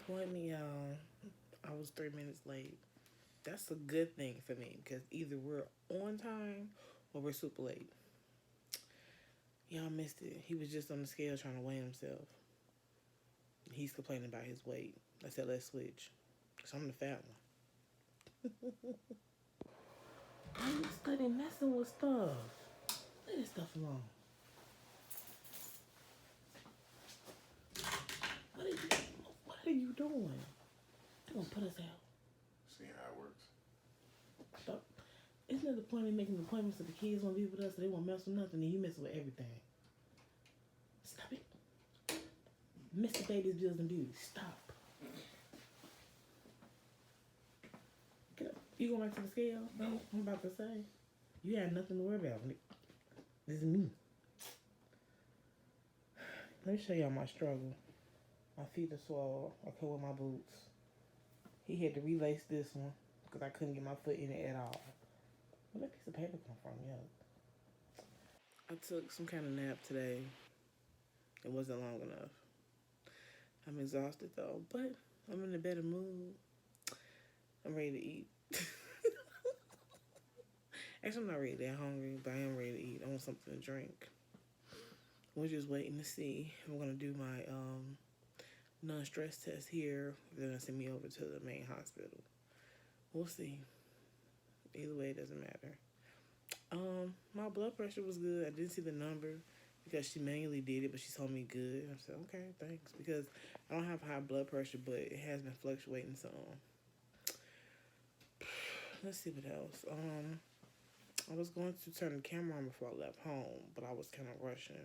appointment, y'all. I was 3 minutes late. That's a good thing for me because either we're on time or we're super late. Y'all missed it. He was just on the scale trying to weigh himself. He's complaining about his weight. I said, let's switch. So I'm the fat one. I'm studying messing with stuff. Leave this stuff alone. What are you, what are you doing? They're going to put us out. See how it works. Stop. Isn't it the point of making appointments that the kids want to be with us so they won't mess with nothing and you mess with everything? Stop it. Mr. Baby's Bills and Beauty. Stop. Get up. You going back to the scale? No, I'm about to say. You had nothing to worry about. This is me. Let me show y'all my struggle. My feet are swole. I couldn't wear my boots. He had to relace this one because I couldn't get my foot in it at all. Where that piece of paper come from? Yeah. I took some kind of nap today. It wasn't long enough. I'm exhausted though, but I'm in a better mood. I'm ready to eat. Actually, I'm not really that hungry, but I am ready to eat. I want something to drink. We're just waiting to see. I'm gonna do my non-stress test here. They're gonna send me over to the main hospital. We'll see. Either way, it doesn't matter. My blood pressure was good. I didn't see the number because she manually did it, but she told me good. I said, okay, thanks. Because I don't have high blood pressure, but it has been fluctuating some. Let's see what else. I was going to turn the camera on before I left home, but I was kind of rushing.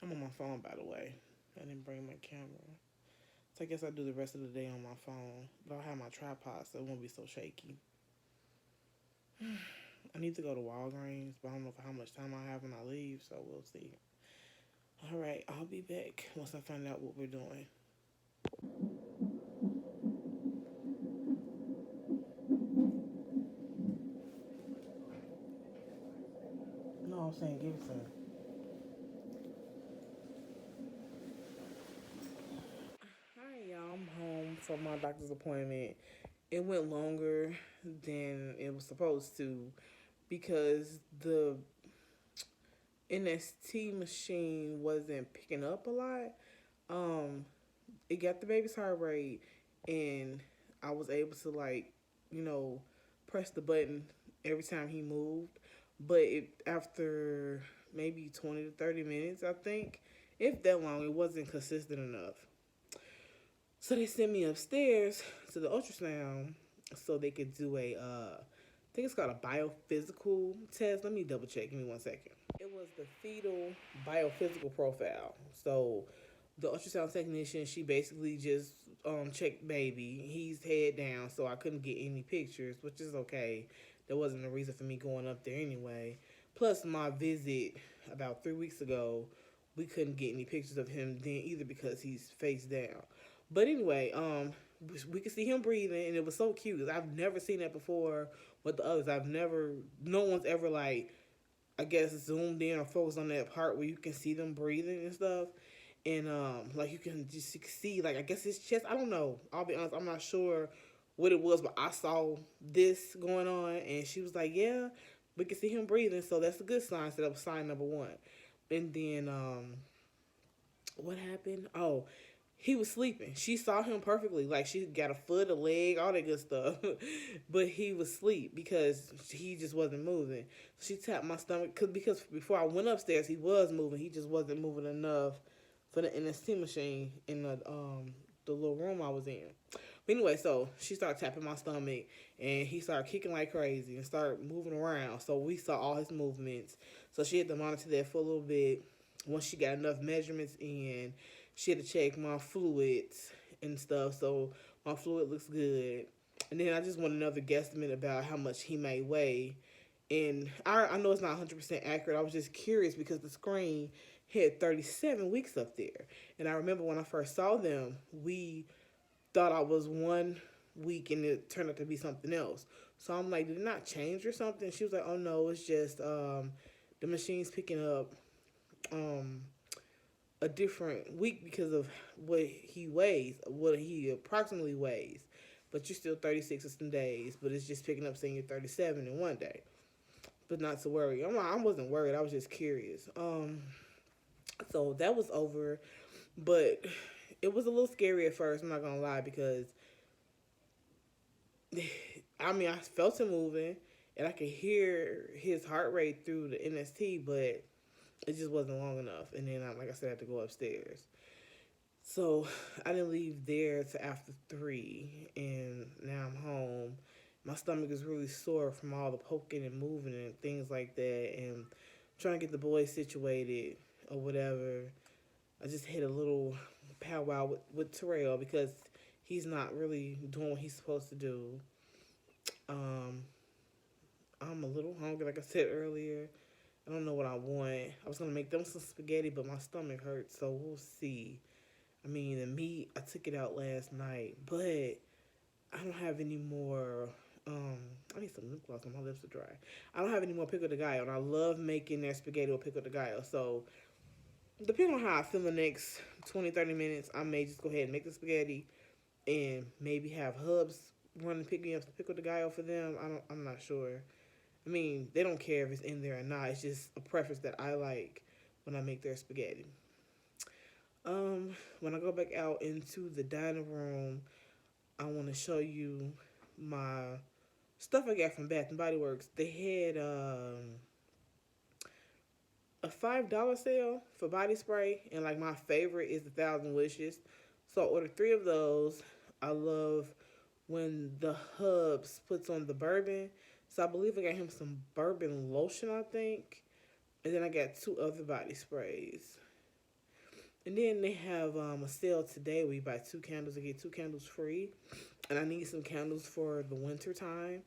I'm on my phone, by the way. I didn't bring my camera. So I guess I'll do the rest of the day on my phone. But I'll have my tripod so it won't be so shaky. I need to go to Walgreens, but I don't know how much time I have when I leave, so we'll see. All right, I'll be back once I find out what we're doing. No, I'm saying give it to me. Hi, y'all. I'm home from my doctor's appointment. It went longer than it was supposed to because the NST machine wasn't picking up a lot. Um, it got the baby's heart rate, and I was able to you know, press the button every time he moved. But after maybe 20 to 30 minutes, I think, if that long, it wasn't consistent enough. So they sent me upstairs to the ultrasound so they could do I think it's called a biophysical test. Let me double check. Give me 1 second. It was the fetal biophysical profile. So the ultrasound technician, she basically just checked baby. He's head down, so I couldn't get any pictures, which is okay. There wasn't a reason for me going up there anyway. Plus, my visit about 3 weeks ago, we couldn't get any pictures of him then either because he's face down. But anyway, we could see him breathing, and it was so cute. I've never seen that before with the others. No one's ever I guess zoomed in or focused on that part where you can see them breathing and stuff. And you can just see I guess his chest. I don't know. I'll be honest. I'm not sure what it was, but I saw this going on, and she was like, "Yeah, we can see him breathing, so that's a good sign." So that was sign number one. And then what happened? Oh, he was sleeping. She saw him perfectly. She got a foot, a leg, all that good stuff. But he was asleep because he just wasn't moving. She tapped my stomach because before I went upstairs, he was moving. He just wasn't moving enough for the NST machine in the little room I was in. But anyway, so she started tapping my stomach, and he started kicking like crazy and started moving around. So we saw all his movements. So she had to monitor that for a little bit. Once she got enough measurements in, she had to check my fluids and stuff. So my fluid looks good. And then I just want another guesstimate about how much he may weigh. And I know it's not 100% accurate. I was just curious because the screen had 37 weeks up there. And I remember when I first saw them, we thought I was 1 week and it turned out to be something else. So I'm like, did it not change or something? She was like, oh no, it's just the machine's picking up a different week because of what he weighs, what he approximately weighs. But you're still 36 in some days, but it's just picking up saying you're 37 in one day. But not to worry. I wasn't worried. I was just curious. So that was over, but it was a little scary at first. I'm not gonna lie because I mean I felt him moving and I could hear his heart rate through the NST, but it just wasn't long enough. And then, like I said, I had to go upstairs. So I didn't leave there till after 3, and now I'm home. My stomach is really sore from all the poking and moving and things like that, and trying to get the boys situated or whatever. I just hit a little powwow with Terrell because he's not really doing what he's supposed to do. Um, I'm a little hungry, like I said earlier. I don't know what I want. I was gonna make them some spaghetti, but my stomach hurts, so we'll see. I mean, the meat, I took it out last night, but I don't have any more. I need some lip gloss on my lips are dry. I don't have any more pico de gallo, and I love making that spaghetti with pico de gallo. So, depending on how I feel the next 20, 30 minutes, I may just go ahead and make the spaghetti and maybe have Hubs running picking up the pico de gallo for them. I'm not sure. I mean, they don't care if it's in there or not. It's just a preference that I like when I make their spaghetti. When I go back out into the dining room, I want to show you my stuff I got from Bath and Body Works. They had a $5 sale for body spray, and like my favorite is the Thousand Wishes. So I ordered 3 of those. I love when the Hubs puts on the bourbon. So I believe I got him some bourbon lotion, I think. And then I got 2 other body sprays. And then they have a sale today where you buy 2 candles and get 2 candles free. And I need some candles for the winter time.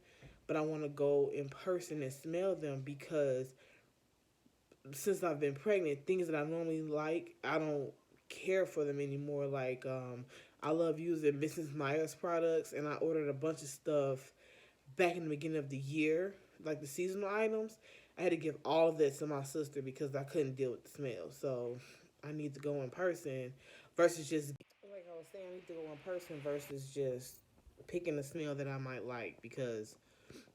But I want to go in person and smell them because since I've been pregnant, things that I normally like, I don't care for them anymore. Like, I love using Mrs. Meyers products, and I ordered a bunch of stuff back in the beginning of the year, like the seasonal items. I had to give all of that to my sister because I couldn't deal with the smell. So I need to go in person versus just, like I was saying, I need to go in person versus just picking a smell that I might like because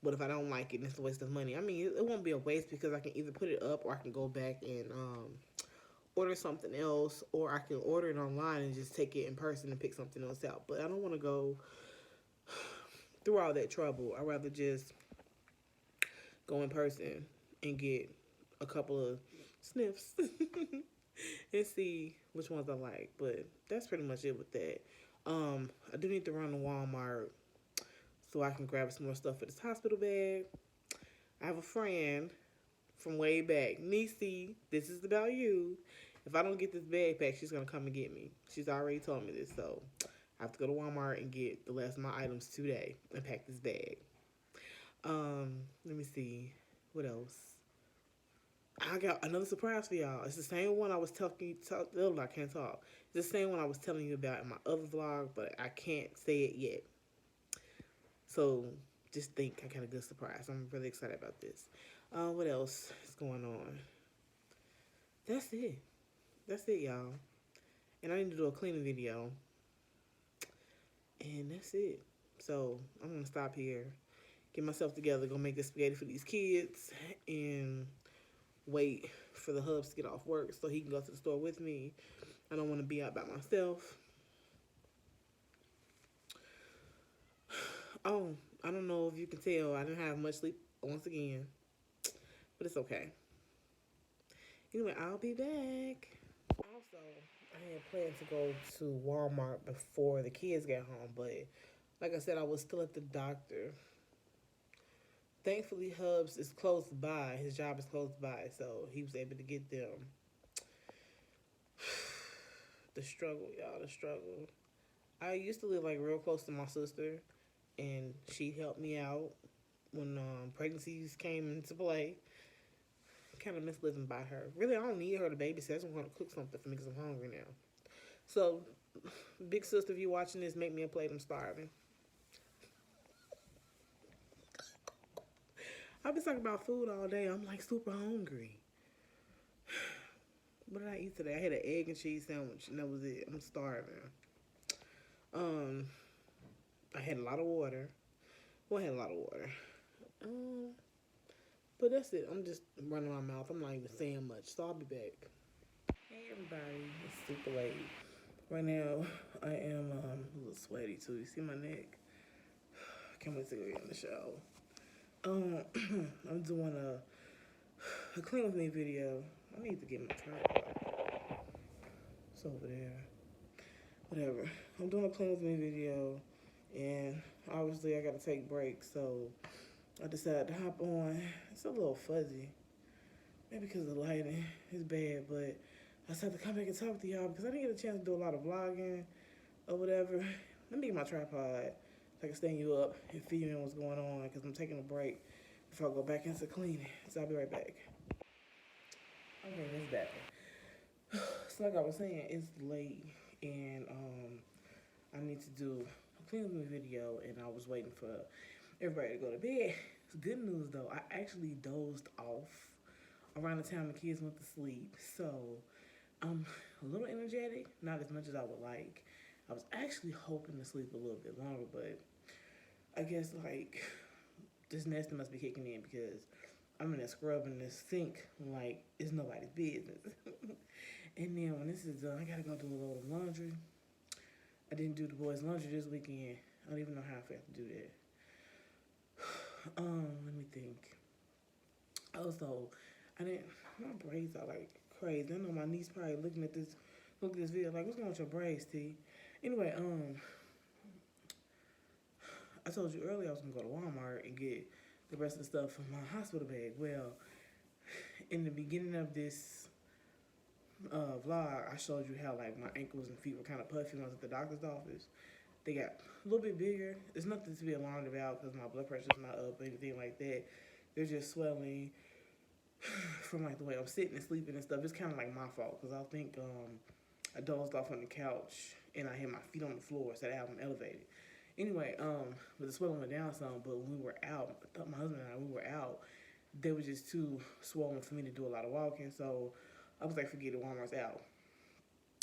what if I don't like it and it's a waste of money? I mean, it won't be a waste because I can either put it up or I can go back and order something else, or I can order it online and just take it in person and pick something else out. But I don't want to go through all that trouble. I'd rather just go in person and get a couple of sniffs and see which ones I like. But that's pretty much it with that. I do need to run to Walmart so I can grab some more stuff for this hospital bag. I have a friend from way back, Niecy, this is about you. If I don't get this bag packed, she's gonna come and get me. She's already told me this, so I have to go to Walmart and get the last of my items today and pack this bag. Let me see. What else? I got another surprise for y'all. It's the same one I was talking. I can't talk. It's the same one I was telling you about in my other vlog, but I can't say it yet. So just think I got a good surprise. I'm really excited about this. What else is going on? That's it. That's it, y'all. And I need to do a cleaning video. And that's it. So I'm gonna stop here, get myself together, go make this spaghetti for these kids, and wait for the Hubs to get off work so he can go to the store with me. I don't want to be out by myself. Oh, I don't know if you can tell, I didn't have much sleep once again, but it's okay. Anyway, I'll be back. Also, I had planned to go to Walmart before the kids got home, but like I said, I was still at the doctor. Thankfully, Hubs is close by. His job is close by, so he was able to get them. The struggle, y'all, the struggle. I used to live like real close to my sister, and she helped me out when pregnancies came into play. Kind of miss living by her. Really, I don't need her to babysit. I just want her to cook something for me because I'm hungry now. So, big sister, if you're watching this, make me a plate. I'm starving. I've been talking about food all day. I'm like super hungry. What did I eat today? I had an egg and cheese sandwich, and that was it. I'm starving. Um, I had a lot of water. Well, I had a lot of water. Um, but that's it. I'm just running my mouth. I'm not even saying much, so I'll be back. Hey everybody, it's super late. Right now, I am a little sweaty too. You see my neck? I can't wait to go get in the shower. I'm doing a clean with me video. I need to get my tripod. It's over there. Whatever. I'm doing a clean with me video, and obviously I gotta take breaks, so I decided to hop on. It's a little fuzzy, maybe because the lighting is bad, but I decided to come back and talk to y'all because I didn't get a chance to do a lot of vlogging or whatever. Let me get my tripod so I can stand you up and feel you in what's going on because I'm taking a break before I go back into cleaning. So I'll be right back. Okay, it's back. So like I was saying, it's late and I need to do a clean room video and I was waiting for everybody to go to bed. It's good news though. I actually dozed off around the time the kids went to sleep. So I'm a little energetic, not as much as I would like. I was actually hoping to sleep a little bit longer, but I guess like this nesting must be kicking in because I'm in there scrubbing this sink like it's nobody's business. And then when this is done, I gotta go do a load of laundry. I didn't do the boys' laundry this weekend. I don't even know how I forgot to do that. Let me think. Also, I didn't. My braids are like crazy. I know my niece probably looking at this video like, "What's going on with your braids, T?" Anyway, I told you earlier I was gonna go to Walmart and get the rest of the stuff from my hospital bag. Well, in the beginning of this vlog, I showed you how like my ankles and feet were kind of puffy when I was at the doctor's office. They got a little bit bigger. There's nothing to be alarmed about because my blood pressure's not up or anything like that. They're just swelling from like the way I'm sitting and sleeping and stuff. It's kind of like my fault because I think I dozed off on the couch and I had my feet on the floor, so I had them elevated. Anyway, but the swelling went down some. But when we were out, my husband and I, we were out. They were just too swollen for me to do a lot of walking. So I was like, forget it, Walmart's out.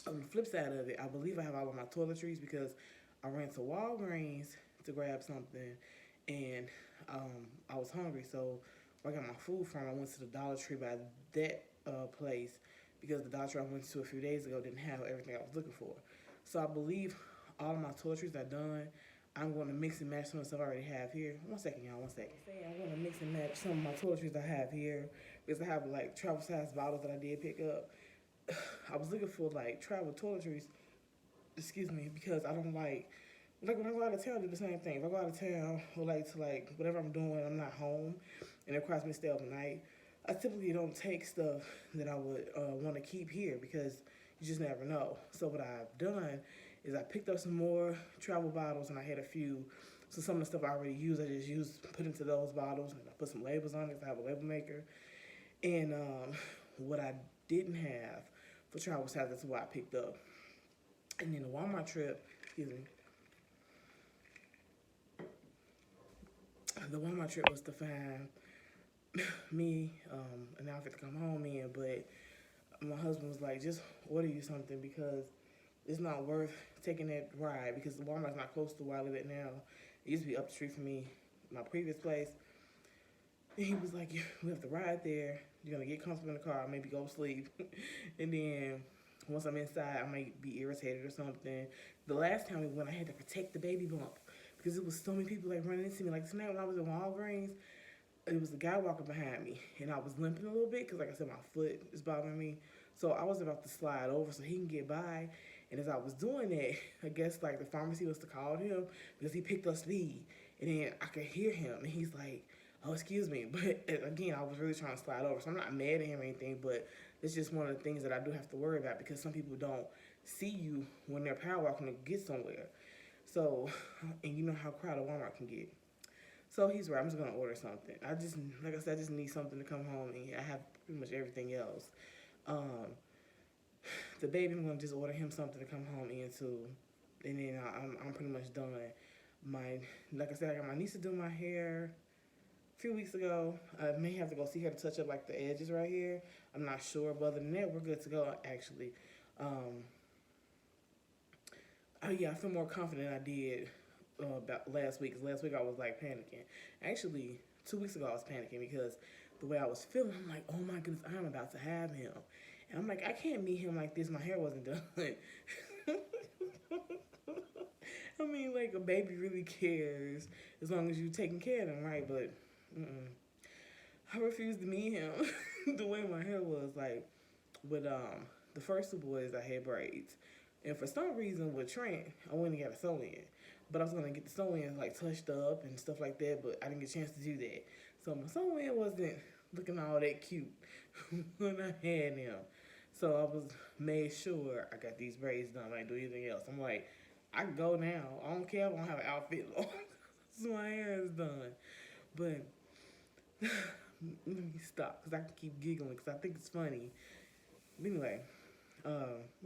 On the flip side of it, I believe I have all of my toiletries because I ran to Walgreens to grab something, and I was hungry. So where I got my food from, I went to the Dollar Tree by that place because the Dollar Tree I went to a few days ago didn't have everything I was looking for. So I believe all of my toiletries are done. I'm going to mix and match some of the stuff I already have here. One second, y'all, one second. I'm going to mix and match some of my toiletries I have here because I have like travel size bottles that I did pick up. I was looking for like travel toiletries, excuse me, because I don't like when I go out of town, I do the same thing. If I go out of town or like to like whatever I'm doing, I'm not home, and it requires me to stay up at night. I typically don't take stuff that I would want to keep here because you just never know. So what I've done is I picked up some more travel bottles and I had a few. So some of the stuff I already used, I just put into those bottles and I put some labels on it because I have a label maker. And what I didn't have for travel size, that's what I picked up. And then the Walmart trip, excuse me, the Walmart trip was to find me an outfit to come home in, but my husband was like, just order you something because it's not worth taking that ride because the Walmart's not close to where I live at now. It used to be up the street from me, my previous place. And he was like, we have to ride there. You're going to get comfortable in the car, maybe go sleep. And then once I'm inside, I might be irritated or something. The last time we went, I had to protect the baby bump because it was so many people like running into me. Like tonight when I was in Walgreens, it was a guy walking behind me, and I was limping a little bit because, like I said, my foot is bothering me. So I was about to slide over so he can get by. And as I was doing that, I guess like the pharmacy must have called him because he picked up speed. And then I could hear him, and he's like, "Oh, excuse me." But again, I was really trying to slide over, so I'm not mad at him or anything. But it's just one of the things that I do have to worry about because some people don't see you when they're power walking to get somewhere. So, and you know how crowded Walmart can get. So he's right. I'm just gonna order something. I just, like I said, I just need something to come home and I have pretty much everything else. The baby, I'm gonna just order him something to come home into, and then I'm pretty much done. Like I said, I got my niece to do my hair. a few weeks ago. I may have to go see her to touch up like the edges right here. I'm not sure, but other than that, we're good to go actually. Um, oh yeah, I feel more confident than I did about last week. 'Cause last week I was like panicking. Actually, 2 weeks ago I was panicking because the way I was feeling, I'm like, oh my goodness, I'm about to have him, and I'm like, I can't meet him like this. My hair wasn't done. I mean, like a baby really cares as long as you taking care of them, right? But I refused to meet him the way my hair was. Like with the first two boys, I had braids, and for some reason with Trent, I went and got a sew in. But I was gonna get the sew in like touched up and stuff like that, but I didn't get a chance to do that. So my sew in wasn't looking all that cute when I had him. So I was made sure I got these braids done. I didn't do anything else. I'm like, I can go now. I don't care if I don't have an outfit on. So my hair is done. But let me stop because I can keep giggling because I think it's funny. But anyway,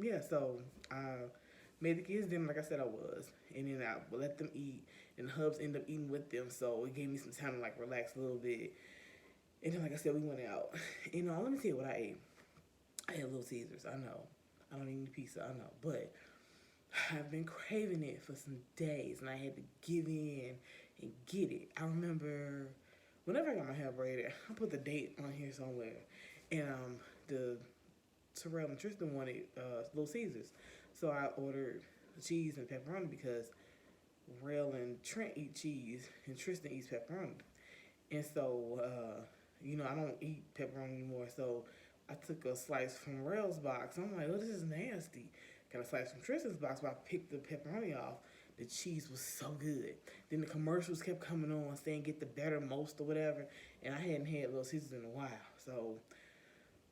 yeah, so I made the kids dinner like I said I was. And then I let them eat. And the hubs ended up eating with them. So it gave me some time to like relax a little bit. And then like I said, we went out. You know, let me tell you what I ate. I had Little Caesars, I know. I don't eat pizza, I know. But I've been craving it for some days, and I had to give in and get it. I remember whenever I got my hair braided, I put the date on here somewhere. And the Terrell and Tristan wanted Little Caesars. So I ordered cheese and pepperoni because Rel and Trent eat cheese and Tristan eats pepperoni. And so, you know, I don't eat pepperoni anymore. So I took a slice from Rel's box. I'm like, oh, this is nasty. Got a slice from Tristan's box, but I picked the pepperoni off. The cheese was so good. Then the commercials kept coming on saying get the better most or whatever. And I hadn't had Little Caesars in a while. So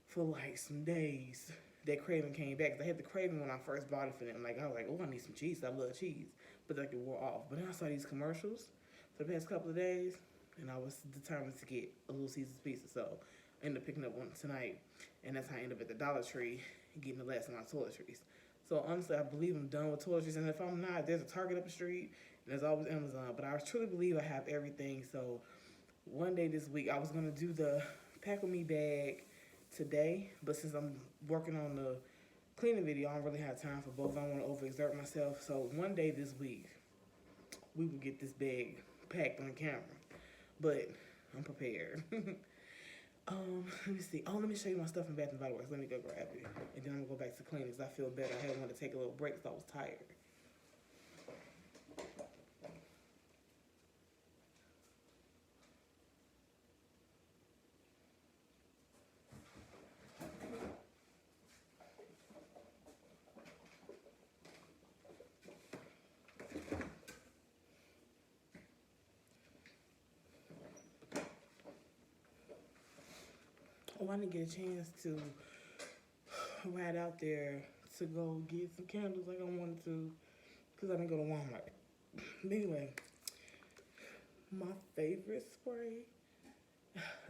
for like some days, that craving came back. 'Cause I had the craving when I first bought it for them. Like I was like, oh, I need some cheese. I love cheese. But like it wore off. But then I saw these commercials for the past couple of days. And I was determined to get a Little Caesars pizza. So I ended up picking up one tonight. And that's how I ended up at the Dollar Tree getting the last of my toiletries. So honestly, I believe I'm done with toiletries. And if I'm not, there's a Target up the street. And there's always Amazon. But I truly believe I have everything. So one day this week, I was going to do the Pack With Me bag today. But since I'm working on the cleaning video, I don't really have time for both. I don't want to overexert myself. So one day this week, we will get this bag packed on camera. But I'm prepared. Let me see. Oh, let me show you my stuff in Bath and Body Works. Let me go grab it. And then I'm going to go back to cleaning because I feel better. I had wanted to take a little break because I was tired. Oh, I didn't get a chance to ride out there to go get some candles like I wanted to because I didn't go to Walmart. But anyway, my favorite spray,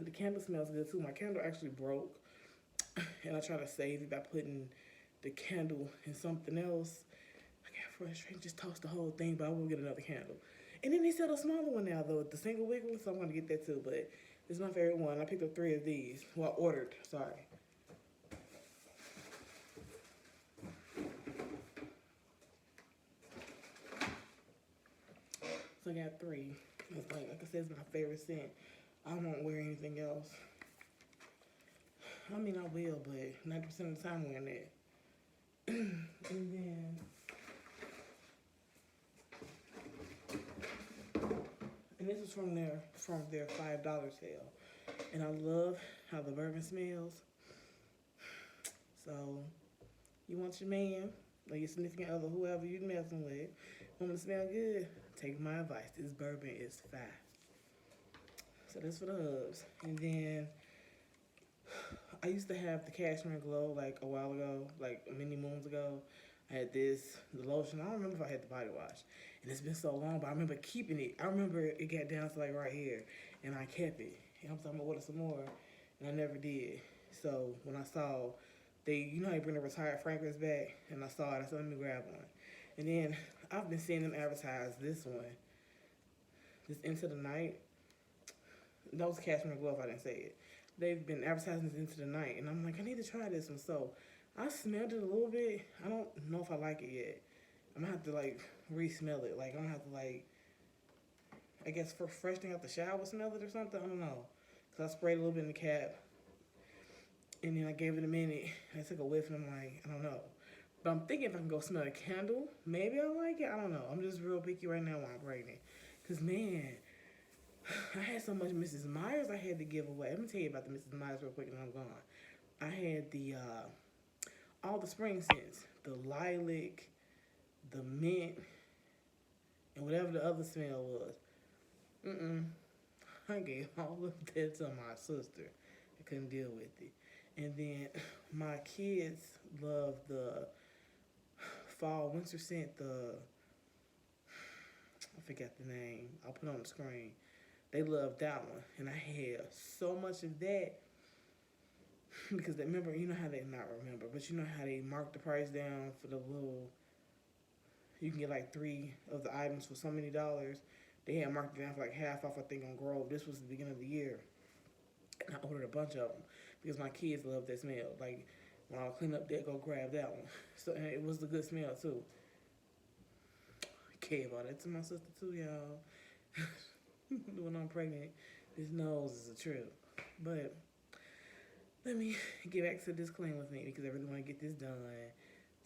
the candle smells good too. My candle actually broke and I tried to save it by putting the candle in something else. I got frustrated, just tossed the whole thing, but I will get another candle. And then they sell a smaller one now though, the single wick one, so I'm gonna get that too, but this is my favorite one. I picked up 3 of these. Well, I ordered, sorry. So I got 3. It's like I said, it's my favorite scent. I won't wear anything else. I mean, I will, but 90% of the time I'm wearing that. And then, and this is from their $5 sale. And I love how the bourbon smells. So, you want your man, or your significant other, whoever you're messing with, want to smell good, take my advice. This bourbon is fine. So that's for the hubs. And then, I used to have the Cashmere Glow like a while ago, like many moons ago. I had this, the lotion. I don't remember if I had the body wash. And it's been so long, but I remember keeping it. I remember it got down to like right here, and I kept it. And I'm talking about order some more, and I never did. So when I saw, you know how they bring the retired fragrance back, and I saw it, I said, let me grab one. And then I've been seeing them advertise this one, this Into the Night. that was Cashmere Glove. I didn't say it. They've been advertising this into the night, and I'm like, I need to try this one. So I smelled it a little bit. I don't know if I like it yet. I'm gonna have to like re-smell it. Like I'm gonna have to like, I guess for freshening out the shower, smell it or something. I don't know. Cause I sprayed a little bit in the cap, and then I gave it a minute. I took a whiff, and I'm like, I don't know. But I'm thinking if I can go smell a candle, maybe I'll like it. I don't know. I'm just real picky right now while I'm pregnant. Cause man, I had so much Mrs. Meyers I had to give away. Let me tell you about the Mrs. Meyers real quick and I'm gone. I had the all the spring scents. The lilac, the mint, and whatever the other smell was. I gave all of that to my sister. I couldn't deal with it. And then my kids love the fall winter scent, I forgot the name. I'll put it on the screen. They loved that one. And I had so much of that because they remember, you know how they not remember, but you know how they mark the price down for the little, you can get like 3 of the items for so many dollars. They had marked it down for like half off, I think, on Grove. This was the beginning of the year. And I ordered a bunch of them because my kids love that smell. Like, when I'll clean up that, go grab that one. So, and it was the good smell, too. I gave all that to my sister, too, y'all. When I'm pregnant, this nose is a trip. But let me get back to this clean with me because I really want to get this done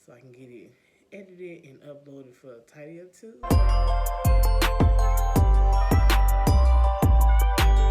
so I can get it edited and uploaded for Tidy Up too.